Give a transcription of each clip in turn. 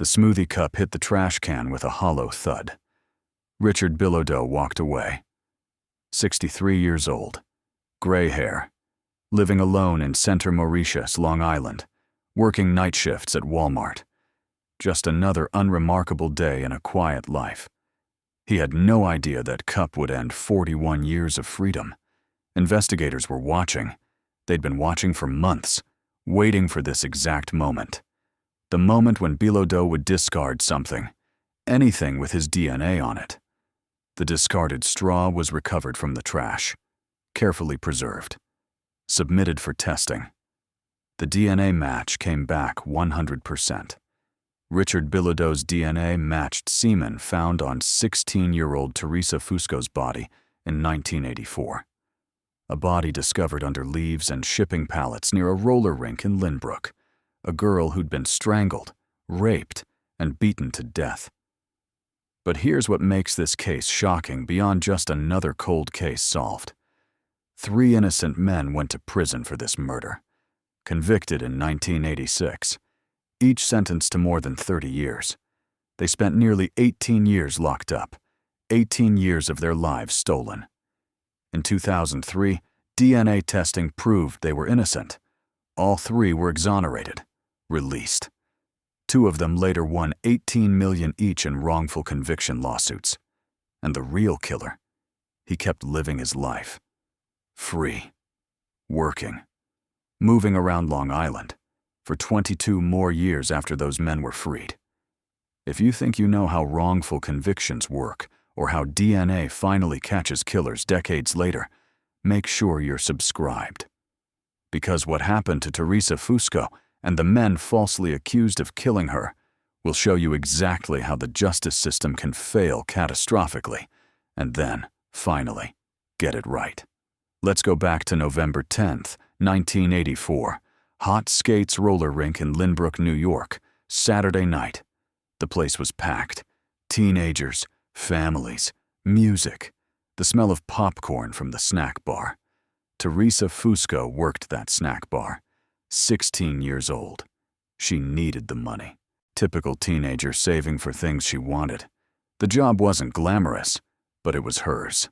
The smoothie cup hit the trash can with a hollow thud. Richard Bilodeau walked away. 63 years old, gray hair, living alone in Center Mauritius, Long Island, working night shifts at Walmart. Just another unremarkable day in a quiet life. He had no idea that Cup would end 41 years of freedom. Investigators were watching. They'd been watching for months, waiting for this exact moment. The moment when Bilodeau would discard something, anything with his DNA on it. The discarded straw was recovered from the trash, carefully preserved, submitted for testing. The DNA match came back 100%. Richard Bilodeau's DNA matched semen found on 16-year-old Teresa Fusco's body in 1984. A body discovered under leaves and shipping pallets near a roller rink in Lynbrook. A girl who'd been strangled, raped, and beaten to death. But here's what makes this case shocking beyond just another cold case solved. 3 innocent men went to prison for this murder, convicted in 1986, each sentenced to more than 30 years. They spent nearly 18 years locked up, 18 years of their lives stolen. In 2003, DNA testing proved they were innocent. All 3 were exonerated, released. 2 of them later won $18 million each in wrongful conviction lawsuits. And the real killer, he kept living his life. Free, working, moving around Long Island for 22 more years after those men were freed. If you think you know how wrongful convictions work or how DNA finally catches killers decades later, make sure you're subscribed. Because what happened to Teresa Fusco and the men falsely accused of killing her will show you exactly how the justice system can fail catastrophically and then, finally, get it right. Let's go back to November 10th, 1984, Hot Skates roller rink in Lynbrook, New York, Saturday night. The place was packed. Teenagers, families, music, the smell of popcorn from the snack bar. Teresa Fusco worked that snack bar. 16 years old. She needed the money. Typical teenager saving for things she wanted. The job wasn't glamorous, but it was hers.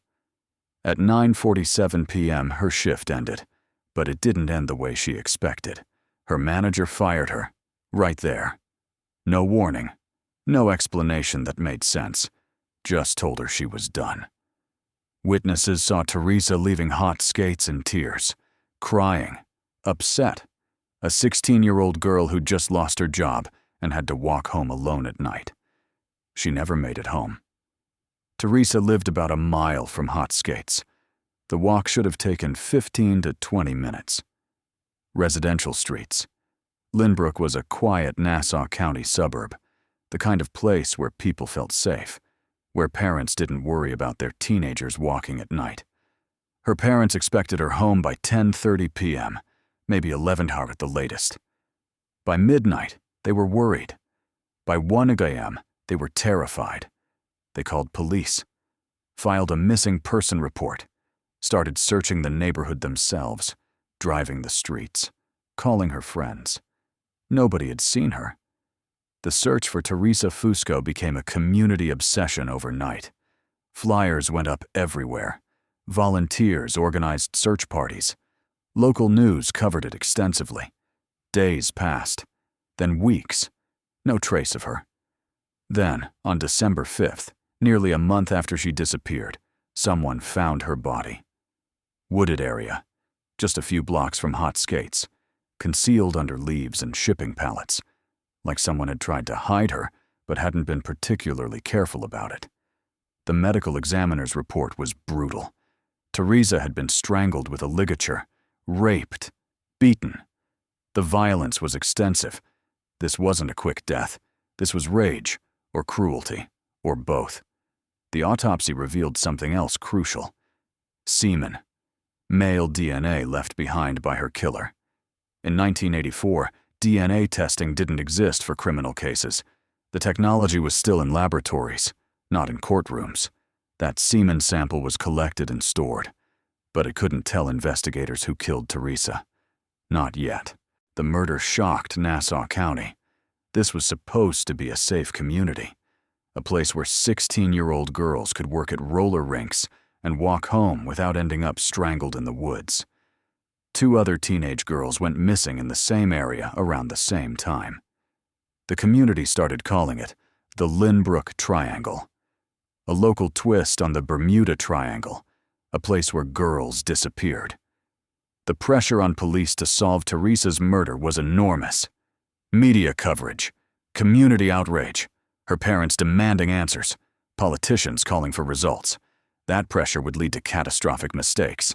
At 9:47 p.m., her shift ended, but it didn't end the way she expected. Her manager fired her, right there. No warning, no explanation that made sense, just told her she was done. Witnesses saw Teresa leaving Hot Skates in tears, crying, upset. A 16-year-old girl who'd just lost her job and had to walk home alone at night. She never made it home. Teresa lived about a mile from Hot Skates. The walk should have taken 15 to 20 minutes. Residential streets. Lynbrook was a quiet Nassau County suburb, the kind of place where people felt safe, where parents didn't worry about their teenagers walking at night. Her parents expected her home by 10:30 p.m., maybe 11 hour at the latest. By midnight, they were worried. By 1 a.m., they were terrified. They called police, filed a missing person report, started searching the neighborhood themselves, driving the streets, calling her friends. Nobody had seen her. The search for Teresa Fusco became a community obsession overnight. Flyers went up everywhere. Volunteers organized search parties. Local news covered it extensively. Days passed, then weeks. No trace of her. Then, on December 5th, nearly a month after she disappeared, someone found her body. Wooded area, just a few blocks from Hot Skates, concealed under leaves and shipping pallets, like someone had tried to hide her but hadn't been particularly careful about it. The medical examiner's report was brutal. Teresa had been strangled with a ligature, raped, beaten. The violence was extensive. This wasn't a quick death. This was rage, or cruelty, or both. The autopsy revealed something else crucial. Semen. Male DNA left behind by her killer. In 1984, DNA testing didn't exist for criminal cases. The technology was still in laboratories, not in courtrooms. That semen sample was collected and stored, but it couldn't tell investigators who killed Teresa. Not yet. The murder shocked Nassau County. This was supposed to be a safe community, a place where 16-year-old girls could work at roller rinks and walk home without ending up strangled in the woods. 2 other teenage girls went missing in the same area around the same time. The community started calling it the Lynbrook Triangle, a local twist on the Bermuda Triangle, a place where girls disappeared. The pressure on police to solve Teresa's murder was enormous. Media coverage, community outrage, her parents demanding answers, politicians calling for results. That pressure would lead to catastrophic mistakes.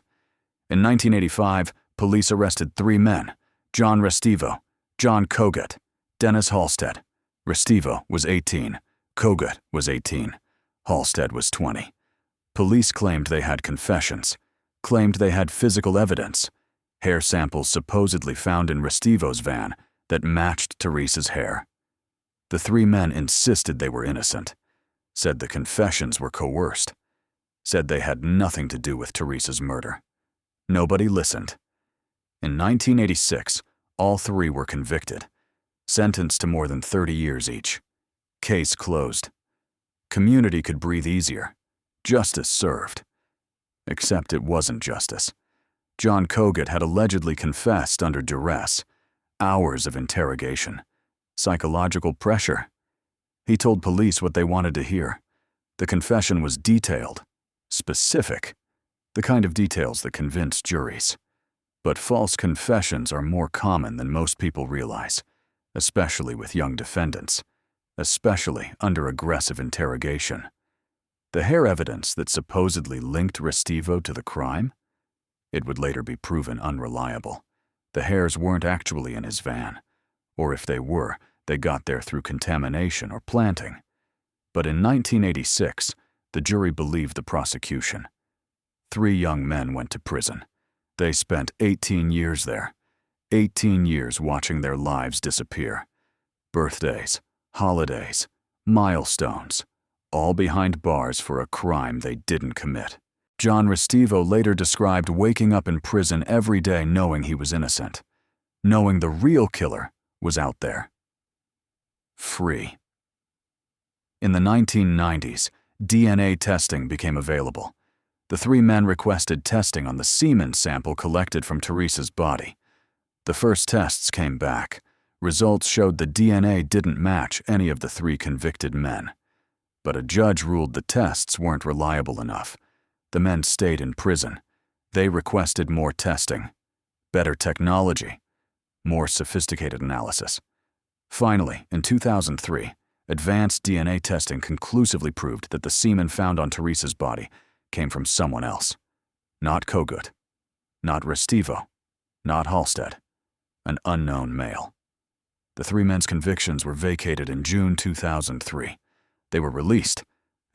In 1985, police arrested 3 men: John Restivo, John Cogut, Dennis Halstead. Restivo was 18, Cogut was 18, Halstead was 20. Police claimed they had confessions, claimed they had physical evidence, hair samples supposedly found in Restivo's van that matched Teresa's hair. The 3 men insisted they were innocent, said the confessions were coerced, said they had nothing to do with Teresa's murder. Nobody listened. In 1986, all 3 were convicted, sentenced to more than 30 years each. Case closed. Community could breathe easier. Justice served. Except it wasn't justice. John Cogut had allegedly confessed under duress, hours of interrogation, psychological pressure. He told police what they wanted to hear. The confession was detailed, specific, the kind of details that convince juries. But false confessions are more common than most people realize, especially with young defendants, especially under aggressive interrogation. The hair evidence that supposedly linked Restivo to the crime? It would later be proven unreliable. The hairs weren't actually in his van, or if they were, they got there through contamination or planting. But in 1986, the jury believed the prosecution. 3 young men went to prison. They spent 18 years there, 18 years watching their lives disappear. Birthdays, holidays, milestones, all behind bars for a crime they didn't commit. John Restivo later described waking up in prison every day knowing he was innocent, knowing the real killer was out there. Free. In the 1990s, DNA testing became available. The 3 men requested testing on the semen sample collected from Teresa's body. The first tests came back. Results showed the DNA didn't match any of the 3 convicted men. But a judge ruled the tests weren't reliable enough. The men stayed in prison. They requested more testing, better technology, more sophisticated analysis. Finally, in 2003, advanced DNA testing conclusively proved that the semen found on Teresa's body came from someone else. Not Cogut, not Restivo, not Halstead, an unknown male. The 3 men's convictions were vacated in June 2003. They were released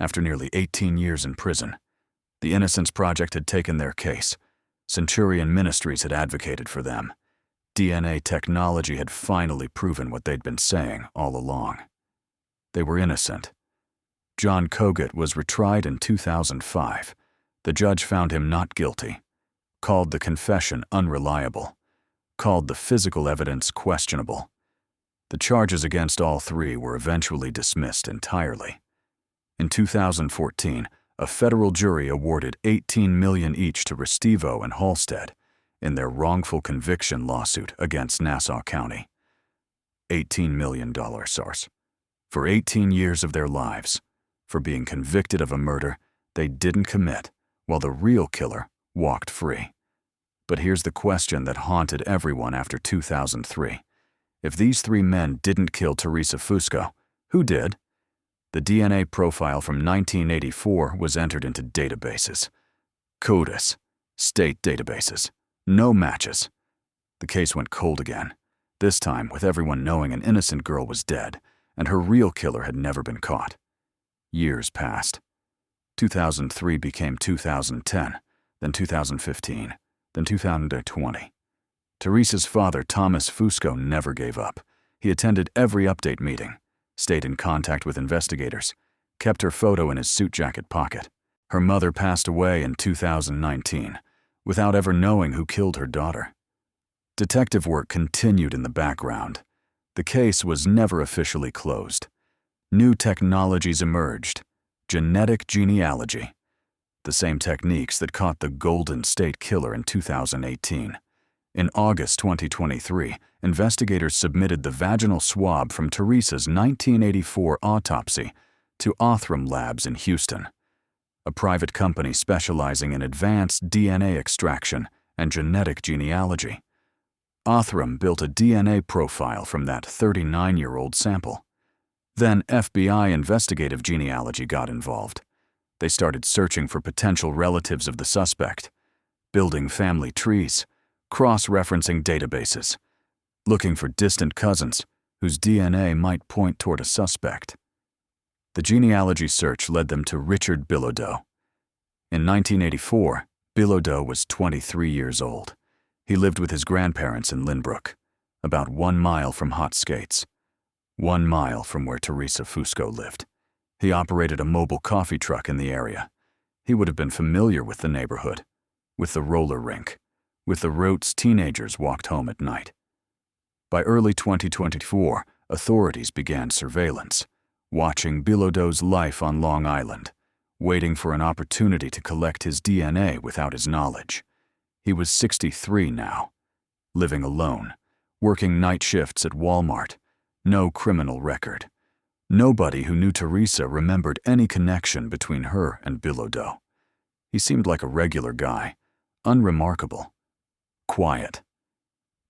after nearly 18 years in prison. The Innocence Project had taken their case. Centurion Ministries had advocated for them. DNA technology had finally proven what they'd been saying all along. They were innocent. John Cogut was retried in 2005. The judge found him not guilty, called the confession unreliable, called the physical evidence questionable. The charges against all 3 were eventually dismissed entirely. In 2014, a federal jury awarded $18 million each to Restivo and Halstead in their wrongful conviction lawsuit against Nassau County. $18 million, source. For 18 years of their lives, for being convicted of a murder they didn't commit, while the real killer walked free. But here's the question that haunted everyone after 2003. If these 3 men didn't kill Teresa Fusco, who did? The DNA profile from 1984 was entered into databases. CODIS, state databases. No matches. The case went cold again, this time with everyone knowing an innocent girl was dead and her real killer had never been caught. Years passed. 2003 became 2010, then 2015, then 2020. Teresa's father, Thomas Fusco, never gave up. He attended every update meeting, stayed in contact with investigators, kept her photo in his suit jacket pocket. Her mother passed away in 2019, without ever knowing who killed her daughter. Detective work continued in the background. The case was never officially closed. New technologies emerged. Genetic genealogy. The same techniques that caught the Golden State Killer in 2018. In August 2023, investigators submitted the vaginal swab from Teresa's 1984 autopsy to Othram Labs in Houston, a private company specializing in advanced DNA extraction and genetic genealogy. Othram built a DNA profile from that 39-year-old sample. Then FBI investigative genealogy got involved. They started searching for potential relatives of the suspect, building family trees, cross-referencing databases, looking for distant cousins whose DNA might point toward a suspect. The genealogy search led them to Richard Bilodeau. In 1984, Bilodeau was 23 years old. He lived with his grandparents in Lynbrook, about 1 mile from Hot Skates, 1 mile from where Teresa Fusco lived. He operated a mobile coffee truck in the area. He would have been familiar with the neighborhood, with the roller rink, with the routes teenagers walked home at night. By early 2024, authorities began surveillance, watching Bilodeau's life on Long Island, waiting for an opportunity to collect his DNA without his knowledge. He was 63 now, living alone, working night shifts at Walmart, no criminal record. Nobody who knew Teresa remembered any connection between her and Bilodeau. He seemed like a regular guy, unremarkable, quiet.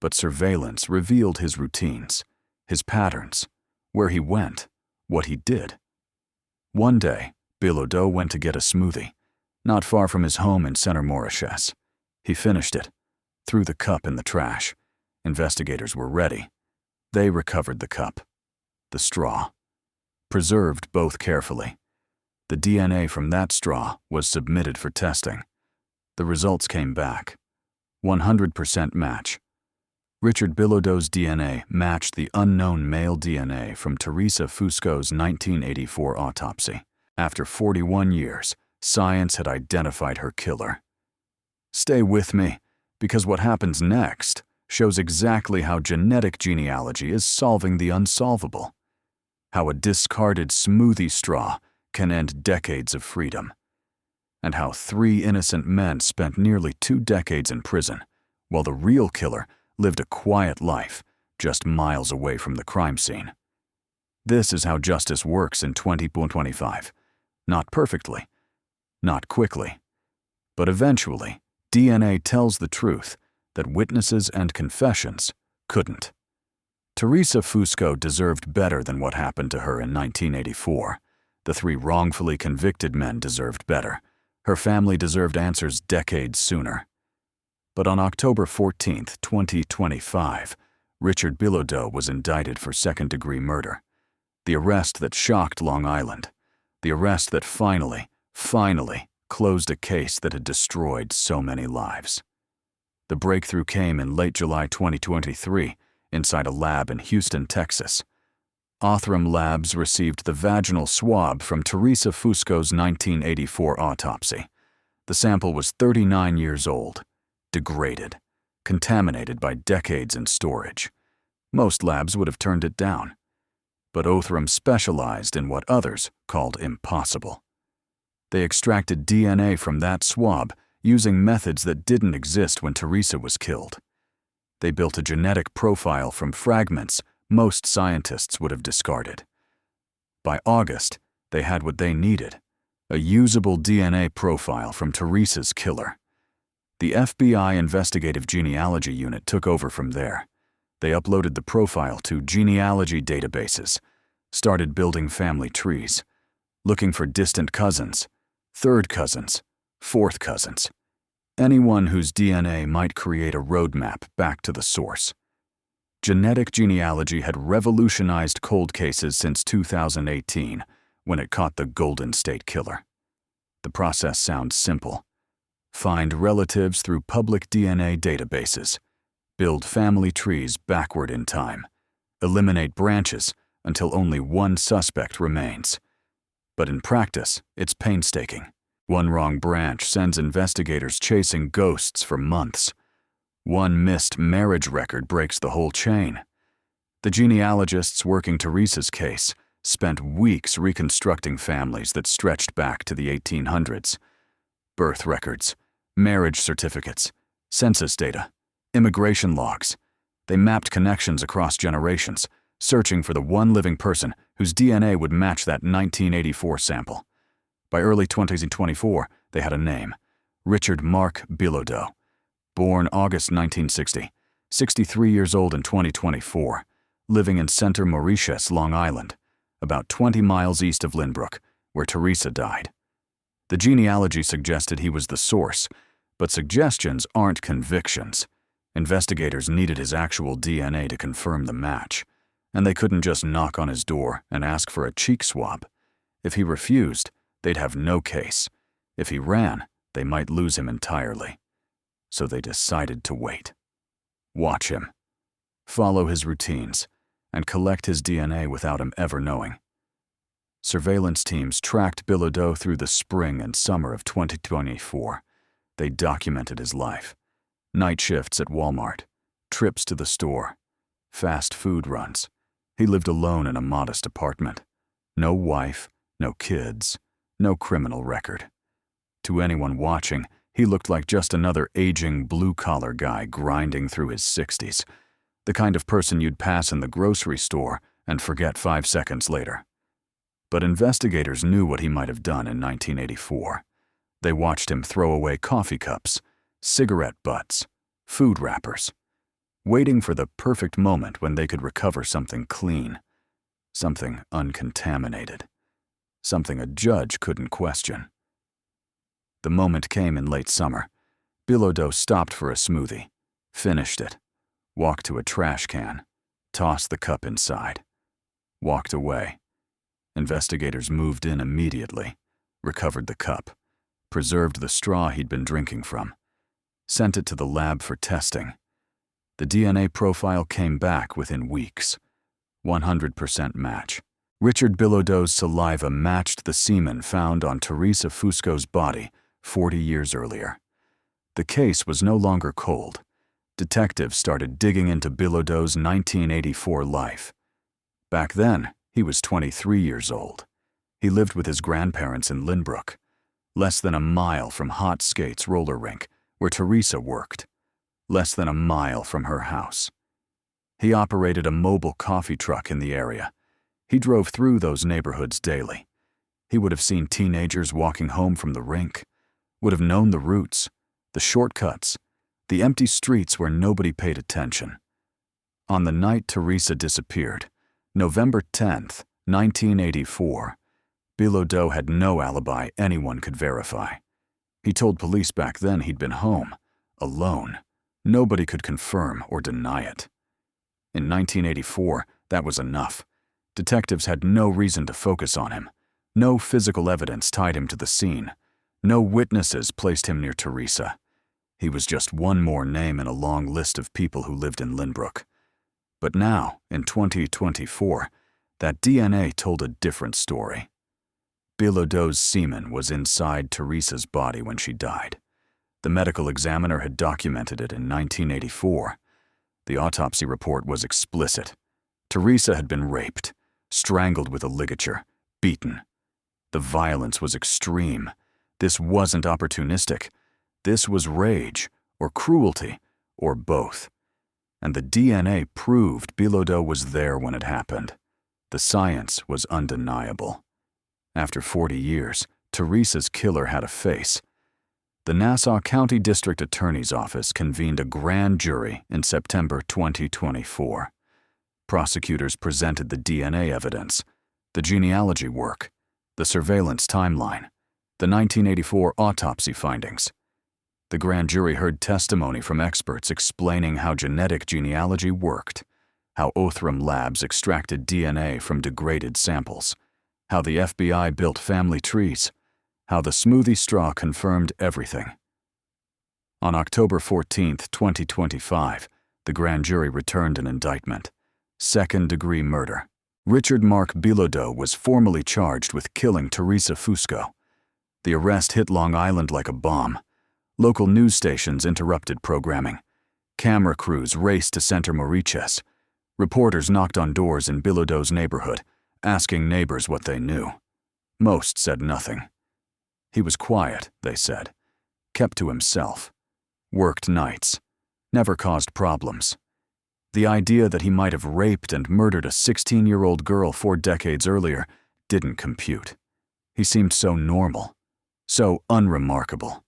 But surveillance revealed his routines, his patterns, where he went, what he did. One day, Bilodeau went to get a smoothie, not far from his home in Center Mauritius. He finished it, threw the cup in the trash. Investigators were ready. They recovered the cup, the straw, preserved both carefully. The DNA from that straw was submitted for testing. The results came back. 100% match. Richard Bilodeau's DNA matched the unknown male DNA from Teresa Fusco's 1984 autopsy. After 41 years, science had identified her killer. Stay with me, because what happens next shows exactly how genetic genealogy is solving the unsolvable. How a discarded smoothie straw can end decades of freedom. And how 3 innocent men spent nearly 2 decades in prison, while the real killer lived a quiet life just miles away from the crime scene. This is how justice works in 2025. Not perfectly, not quickly, but eventually, DNA tells the truth that witnesses and confessions couldn't. Teresa Fusco deserved better than what happened to her in 1984. The 3 wrongfully convicted men deserved better. Her family deserved answers decades sooner. But on October 14, 2025, Richard Bilodeau was indicted for second-degree murder. The arrest that shocked Long Island. The arrest that finally closed a case that had destroyed so many lives. The breakthrough came in late July 2023 inside a lab in Houston, Texas. Othram Labs received the vaginal swab from Teresa Fusco's 1984 autopsy. The sample was 39 years old, degraded, contaminated by decades in storage. Most labs would have turned it down. But Othram specialized in what others called impossible. They extracted DNA from that swab using methods that didn't exist when Teresa was killed. They built a genetic profile from fragments most scientists would have discarded. By August, they had what they needed, a usable DNA profile from Teresa's killer. The FBI Investigative Genealogy Unit took over from there. They uploaded the profile to genealogy databases, started building family trees, looking for distant cousins, third cousins, fourth cousins, anyone whose DNA might create a roadmap back to the source. Genetic genealogy had revolutionized cold cases since 2018, when it caught the Golden State Killer. The process sounds simple. Find relatives through public DNA databases. Build family trees backward in time. Eliminate branches until only one suspect remains. But in practice, it's painstaking. One wrong branch sends investigators chasing ghosts for months. One missed marriage record breaks the whole chain. The genealogists working Teresa's case spent weeks reconstructing families that stretched back to the 1800s. Birth records, marriage certificates, census data, immigration logs. They mapped connections across generations, searching for the one living person whose DNA would match that 1984 sample. By early 2024, they had a name: Richard Mark Bilodeau. Born August 1960, 63 years old in 2024, living in Center Mauritius, Long Island, about 20 miles east of Lynbrook, where Teresa died. The genealogy suggested he was the source, but suggestions aren't convictions. Investigators needed his actual DNA to confirm the match, and they couldn't just knock on his door and ask for a cheek swab. If he refused, they'd have no case. If he ran, they might lose him entirely. So they decided to wait. Watch him, follow his routines, and collect his DNA without him ever knowing. Surveillance teams tracked Bilodeau through the spring and summer of 2024. They documented his life: night shifts at Walmart, trips to the store, fast food runs. He lived alone in a modest apartment. No wife, no kids, no criminal record. To anyone watching, he looked like just another aging blue-collar guy grinding through his 60s, the kind of person you'd pass in the grocery store and forget 5 seconds later. But investigators knew what he might have done in 1984. They watched him throw away coffee cups, cigarette butts, food wrappers, waiting for the perfect moment when they could recover something clean, something uncontaminated, something a judge couldn't question. The moment came in late summer. Bilodeau stopped for a smoothie, finished it, walked to a trash can, tossed the cup inside, walked away. Investigators moved in immediately, recovered the cup, preserved the straw he'd been drinking from, sent it to the lab for testing. The DNA profile came back within weeks. 100% match. Richard Bilodeau's saliva matched the semen found on Teresa Fusco's body 40 years earlier. The case was no longer cold. Detectives started digging into Bilodeau's 1984 life. Back then, he was 23 years old. He lived with his grandparents in Lynbrook, less than a mile from Hot Skates roller rink, where Teresa worked, less than a mile from her house. He operated a mobile coffee truck in the area. He drove through those neighborhoods daily. He would have seen teenagers walking home from the rink, would have known the routes, the shortcuts, the empty streets where nobody paid attention. On the night Teresa disappeared, November 10th, 1984, Bilodeau had no alibi anyone could verify. He told police back then he'd been home, alone. Nobody could confirm or deny it. In 1984, that was enough. Detectives had no reason to focus on him. No physical evidence tied him to the scene. No witnesses placed him near Teresa. He was just one more name in a long list of people who lived in Lynbrook. But now, in 2024, that DNA told a different story. Bilodeau's semen was inside Teresa's body when she died. The medical examiner had documented it in 1984. The autopsy report was explicit. Teresa had been raped, strangled with a ligature, beaten. The violence was extreme. This wasn't opportunistic. This was rage, or cruelty, or both. And the DNA proved Bilodeau was there when it happened. The science was undeniable. After 40 years, Teresa's killer had a face. The Nassau County District Attorney's Office convened a grand jury in September 2024. Prosecutors presented the DNA evidence, the genealogy work, the surveillance timeline, the 1984 autopsy findings. The grand jury heard testimony from experts explaining how genetic genealogy worked, how Othram Labs extracted DNA from degraded samples, how the FBI built family trees, how the smoothie straw confirmed everything. On October 14, 2025, the grand jury returned an indictment: second-degree murder. Richard Mark Bilodeau was formally charged with killing Teresa Fusco. The arrest hit Long Island like a bomb. Local news stations interrupted programming. Camera crews raced to Center Mauritius. Reporters knocked on doors in Bilodeau's neighborhood, asking neighbors what they knew. Most said nothing. He was quiet, they said, kept to himself, worked nights, never caused problems. The idea that he might have raped and murdered a 16-year-old girl 4 decades earlier didn't compute. He seemed so normal, so unremarkable.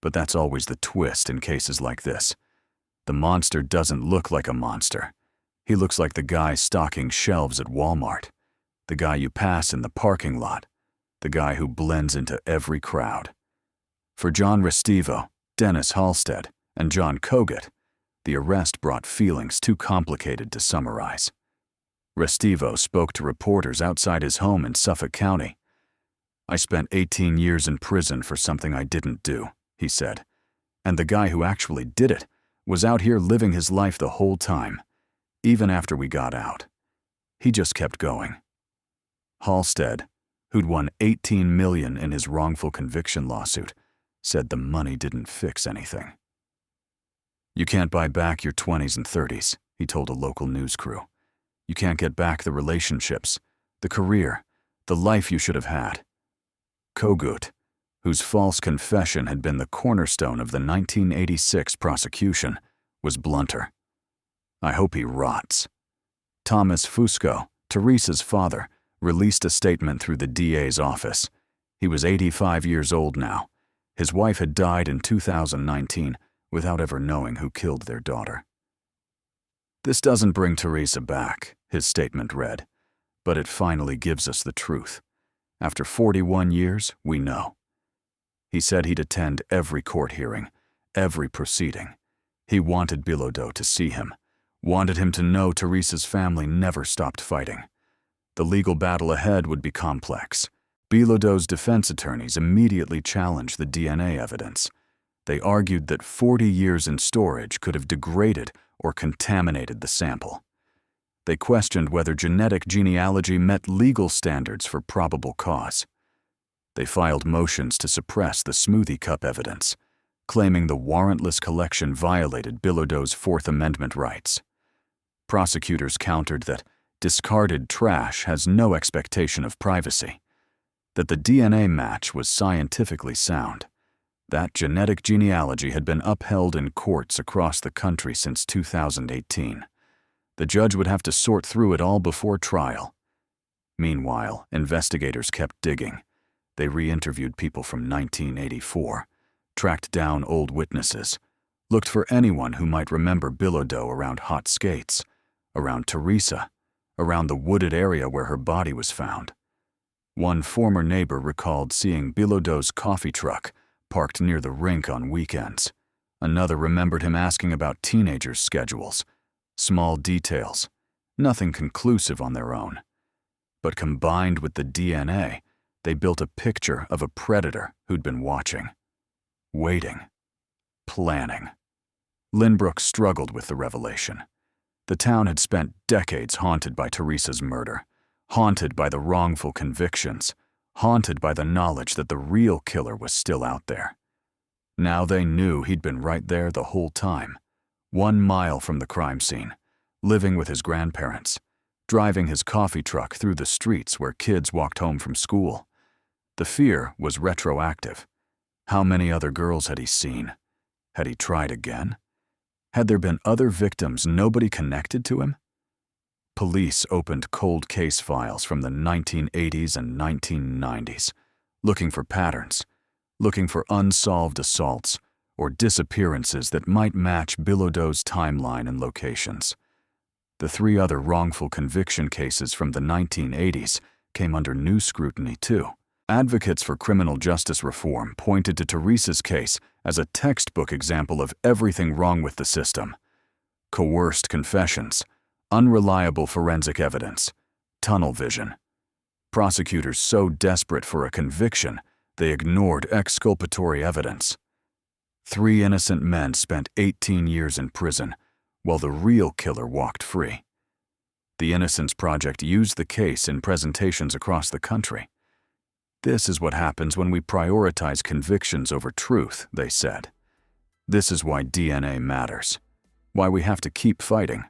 But that's always the twist in cases like this. The monster doesn't look like a monster. He looks like the guy stocking shelves at Walmart, the guy you pass in the parking lot, the guy who blends into every crowd. For John Restivo, Dennis Halstead, and John Kogut, the arrest brought feelings too complicated to summarize. Restivo spoke to reporters outside his home in Suffolk County. "I spent 18 years in prison for something I didn't do," he said. "And the guy who actually did it was out here living his life the whole time, even after we got out. He just kept going." Halstead, who'd won $18 million in his wrongful conviction lawsuit, said the money didn't fix anything. "You can't buy back your 20s and 30s, he told a local news crew. "You can't get back the relationships, the career, the life you should have had." Kogut, whose false confession had been the cornerstone of the 1986 prosecution, was blunter. "I hope he rots." Thomas Fusco, Teresa's father, released a statement through the DA's office. He was 85 years old now. His wife had died in 2019 without ever knowing who killed their daughter. "This doesn't bring Teresa back," his statement read, "but it finally gives us the truth. After 41 years, we know." He said he'd attend every court hearing, every proceeding. He wanted Bilodeau to see him, wanted him to know Teresa's family never stopped fighting. The legal battle ahead would be complex. Bilodeau's defense attorneys immediately challenged the DNA evidence. They argued that 40 years in storage could have degraded or contaminated the sample. They questioned whether genetic genealogy met legal standards for probable cause. They filed motions to suppress the Smoothie cup evidence, claiming the warrantless collection violated Bilodeau's Fourth Amendment rights. Prosecutors countered that discarded trash has no expectation of privacy, that the DNA match was scientifically sound, that genetic genealogy had been upheld in courts across the country since 2018. The judge would have to sort through it all before trial. Meanwhile, investigators kept digging. They re-interviewed people from 1984, tracked down old witnesses, looked for anyone who might remember Bilodeau around hot skates, around Teresa, around the wooded area where her body was found. One former neighbor recalled seeing Bilodeau's coffee truck parked near the rink on weekends. Another remembered him asking about teenagers' schedules. Small details, nothing conclusive on their own. But combined with the DNA, they built a picture of a predator who'd been watching, waiting, planning. Lynbrook struggled with the revelation. The town had spent decades haunted by Teresa's murder, haunted by the wrongful convictions, haunted by the knowledge that the real killer was still out there. Now they knew he'd been right there the whole time, 1 mile from the crime scene, living with his grandparents, driving his coffee truck through the streets where kids walked home from school. The fear was retroactive. How many other girls had he seen? Had he tried again? Had there been other victims nobody connected to him? Police opened cold case files from the 1980s and 1990s, looking for patterns, looking for unsolved assaults or disappearances that might match Bilodeau's timeline and locations. The 3 other wrongful conviction cases from the 1980s came under new scrutiny too. Advocates for criminal justice reform pointed to Teresa's case as a textbook example of everything wrong with the system. Coerced confessions, unreliable forensic evidence, tunnel vision. Prosecutors so desperate for a conviction, they ignored exculpatory evidence. 3 innocent men spent 18 years in prison, while the real killer walked free. The Innocence Project used the case in presentations across the country. This is what happens when we prioritize convictions over truth, they said. This is why DNA matters, why we have to keep fighting.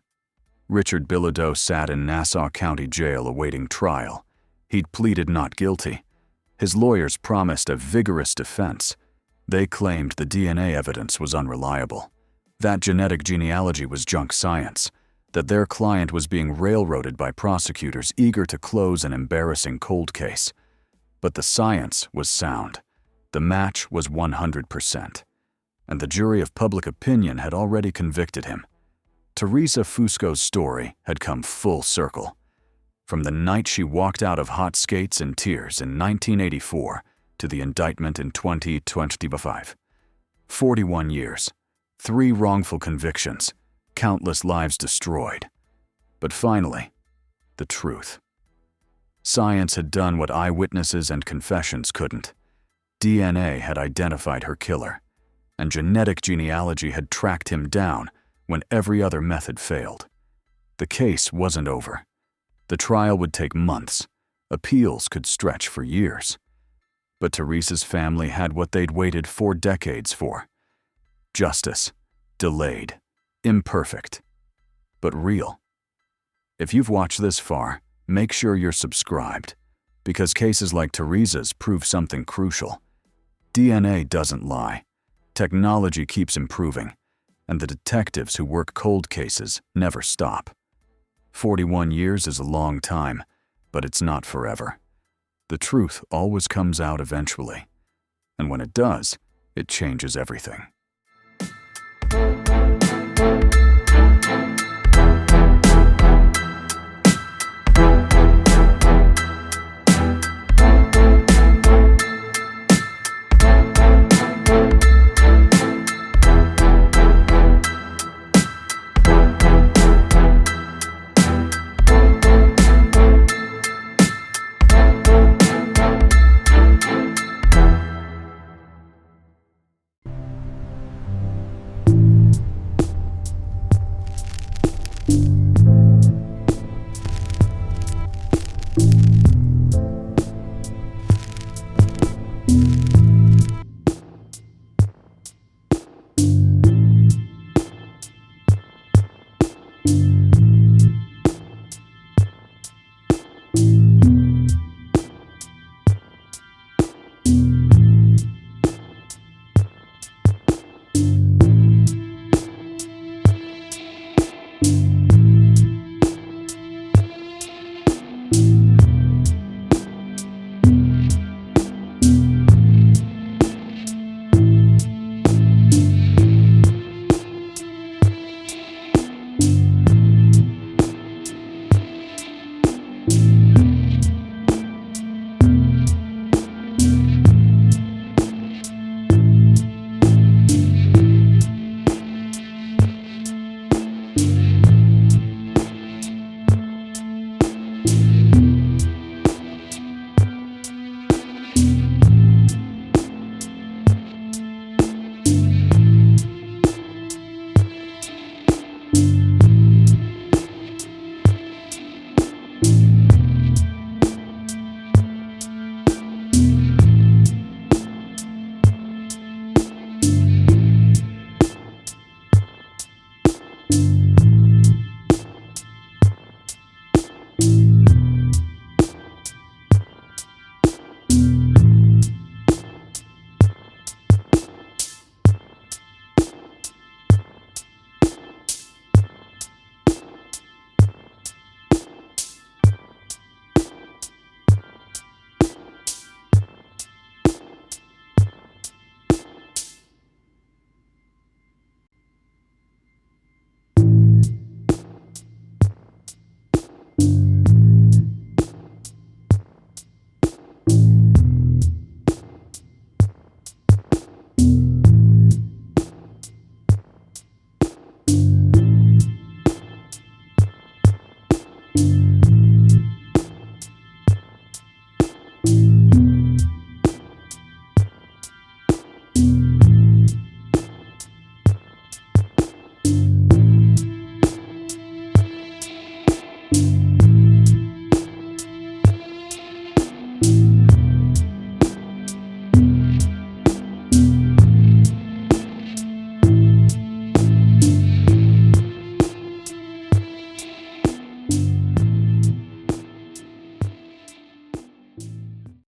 Richard Bilodeau sat in Nassau County Jail awaiting trial. He'd pleaded not guilty. His lawyers promised a vigorous defense. They claimed the DNA evidence was unreliable, that genetic genealogy was junk science, that their client was being railroaded by prosecutors eager to close an embarrassing cold case. But the science was sound. The match was 100%. And the jury of public opinion had already convicted him. Teresa Fusco's story had come full circle. From the night she walked out of hot skates in tears in 1984 to the indictment in 2025. 41 years, 3 wrongful convictions, countless lives destroyed. But finally, the truth. Science had done what eyewitnesses and confessions couldn't. DNA had identified her killer, and genetic genealogy had tracked him down when every other method failed. The case wasn't over. The trial would take months. Appeals could stretch for years. But Teresa's family had what they'd waited 4 decades for. Justice. Delayed. Imperfect. But real. If you've watched this far, make sure you're subscribed, because cases like Teresa's prove something crucial. DNA doesn't lie. Technology keeps improving, and the detectives who work cold cases never stop. 41 years is a long time, but it's not forever. The truth always comes out eventually, and when it does, it changes everything.